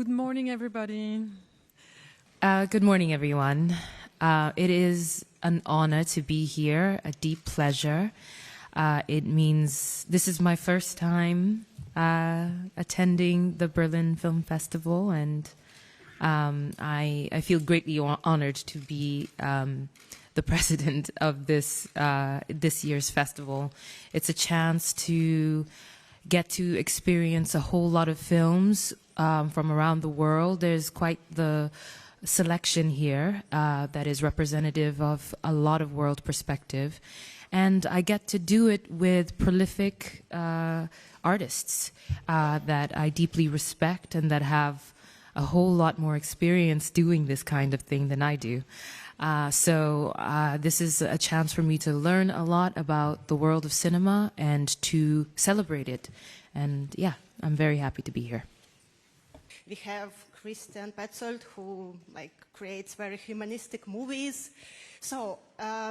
Good morning, everybody. Good morning, everyone. It is an honor to be here, a deep pleasure. It means this is my first time attending the Berlin Film Festival, and I feel greatly honored to be the president of this year's festival. It's a chance to get to experience a whole lot of films from around the world. There's quite the selection here that is representative of a lot of world perspective. And I get to do it with prolific artists that I deeply respect and that have a whole lot more experience doing this kind of thing than I do. So this is a chance for me to learn a lot about the world of cinema and to celebrate it. And yeah, I'm very happy to be here. We have Christian Petzold, who creates very humanistic movies. So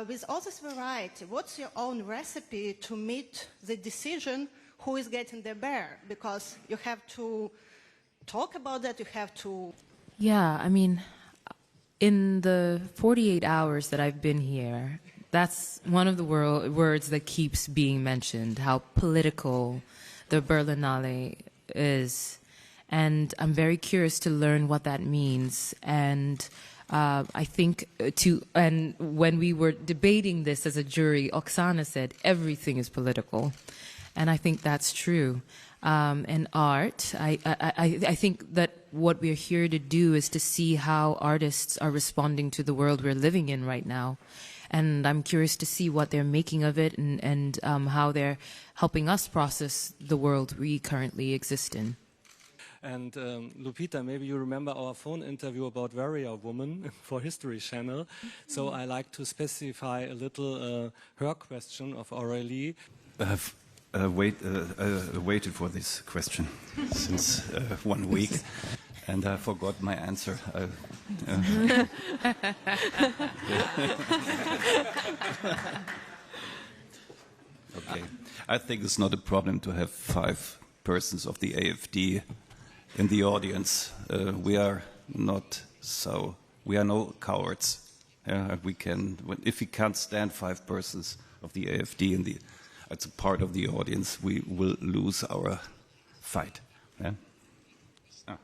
with all this variety, what's your own recipe to meet the decision who is getting the bear? Because you have to talk about that, you have to... Yeah, I mean, in the 48 hours that I've been here, that's one of the words that keeps being mentioned, how political the Berlinale is. And I'm very curious to learn what that means. And I think and when we were debating this as a jury, Oksana said everything is political. And I think that's true. And art, I think that what we're here to do is to see how artists are responding to the world we're living in right now. And I'm curious to see what they're making of it and how they're helping us process the world we currently exist in. And Lupita, maybe you remember our phone interview about Warrior Woman for History Channel. So I like to specify a little her question of Aurélie. I've waited for this question since 1 week, and I forgot my answer. Okay, I think it's not a problem to have 5 persons of the AfD in the audience. We are no cowards. We can, if we can't stand 5 persons of the AfD as a part of the audience, we will lose our fight. Yeah?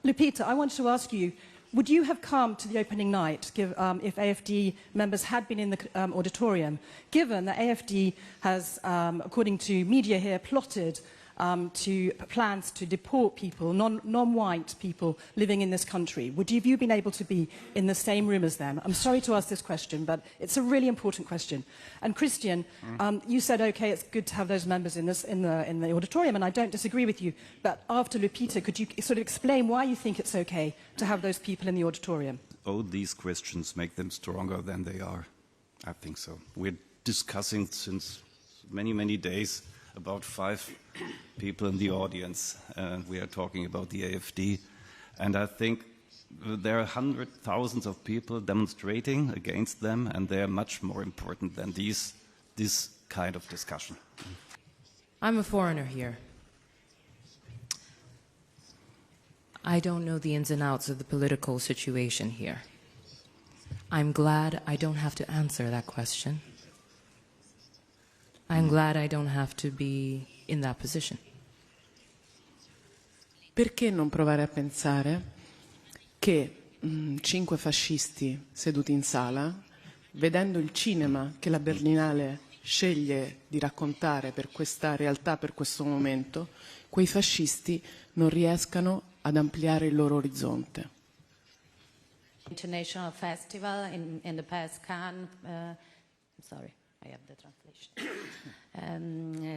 Lupita, I wanted to ask you, would you have come to the opening night if AfD members had been in the auditorium, given that AfD has, according to media here, plotted to plans to deport people, non-white people living in this country? Would you have been able to be in the same room as them? I'm sorry to ask this question, but it's a really important question. And Christian, you said, okay, it's good to have those members in the auditorium, and I don't disagree with you. But after Lupita, could you sort of explain why you think it's okay to have those people in the auditorium? Oh, these questions make them stronger than they are. I think so. We're discussing since many, many days about 5 people in the audience, and we are talking about the AfD. And I think there are hundreds, thousands of people demonstrating against them, and they are much more important than this kind of discussion. I'm a foreigner here. I don't know the ins and outs of the political situation here. I'm glad I don't have to answer that question. I'm glad I don't have to be in that position. Perché non provare a pensare che 5 fascisti seduti in sala, vedendo il cinema che la Berlinale sceglie di raccontare per questa realtà, per questo momento, quei fascisti non riescano ad ampliare il loro orizzonte. International festival in the past Cannes, sorry, I have the translation.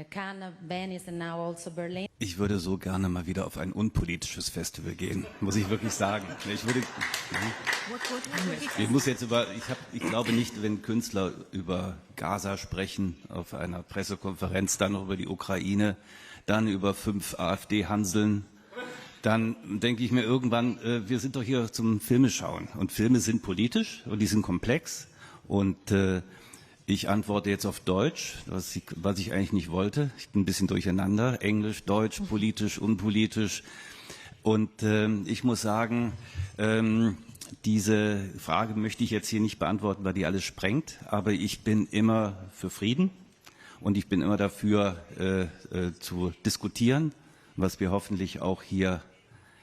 Cannes, Venice and now also Berlin. Ich würde so gerne mal wieder auf ein unpolitisches Festival gehen, muss ich wirklich sagen. Ich glaube nicht, wenn Künstler über Gaza sprechen auf einer Pressekonferenz, dann noch über die Ukraine, dann über 5 AfD-Hanseln, dann denke ich mir irgendwann, wir sind doch hier zum Filme schauen. Und Filme sind politisch und die sind komplex. Und ich antworte jetzt auf Deutsch, was ich eigentlich nicht wollte. Ich bin ein bisschen durcheinander. Englisch, Deutsch, politisch, unpolitisch. Und ich muss sagen, diese Frage möchte ich jetzt hier nicht beantworten, weil die alles sprengt, aber ich bin immer für Frieden und ich bin immer dafür zu diskutieren, was wir hoffentlich auch hier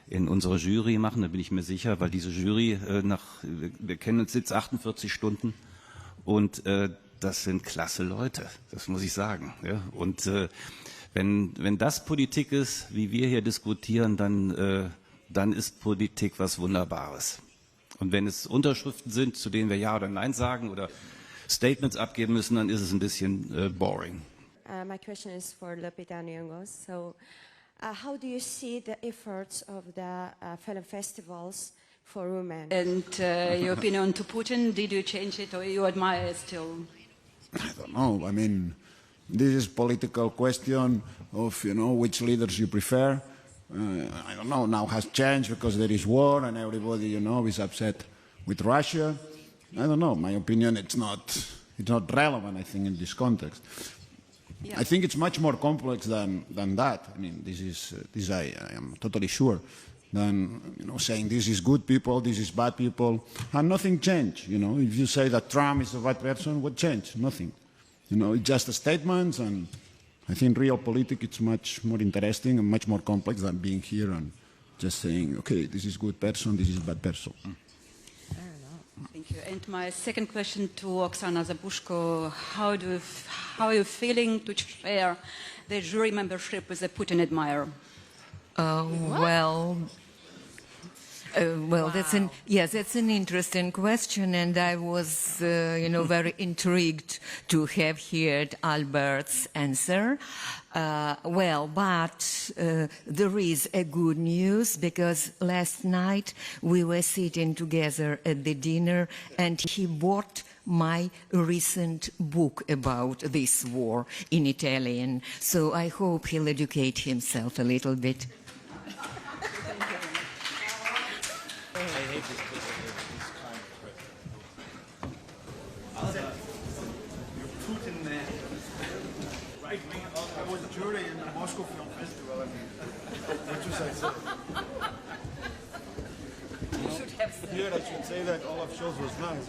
in unserer Jury machen, da bin ich mir sicher, weil diese Jury, wir kennen uns jetzt 48 Stunden und das sind klasse Leute, das muss ich sagen. Ja? Und wenn das Politik ist, wie wir hier diskutieren, dann ist Politik was Wunderbares. Und wenn es Unterschriften sind, zu denen wir Ja oder Nein sagen oder Statements abgeben müssen, dann ist es ein bisschen boring. My question is for Lupita Nyong'o. So, how do you see the efforts of the film festivals for women? And your opinion to Putin, did you change it or you admire it still? I don't know. I mean, this is political question of, which leaders you prefer. I don't know, now has changed because there is war and everybody, is upset with Russia. I don't know. My opinion, it's not relevant, I think, in this context. Yeah. I think it's much more complex than that. I mean, this I am totally sure. Than saying this is good people, this is bad people, and nothing changed. If you say that Trump is a bad person, what changed? Nothing. It's just a statement, and I think real politics it's much more interesting and much more complex than being here and just saying, okay, this is good person, this is bad person. Thank you. And my second question to Oksana Zabushko, how are you feeling to share the jury membership with a Putin admirer? Well, wow. That's an interesting question, and I was, very intrigued to have heard Albert's answer. But there is a good news, because last night we were sitting together at the dinner, and he bought my recent book about this war in Italian. So I hope he'll educate himself a little bit. Putin man. Right wing. I was a jury in the Moscow Film Festival. What should I say? You should have said. Here I should say that Olaf Scholz was nice,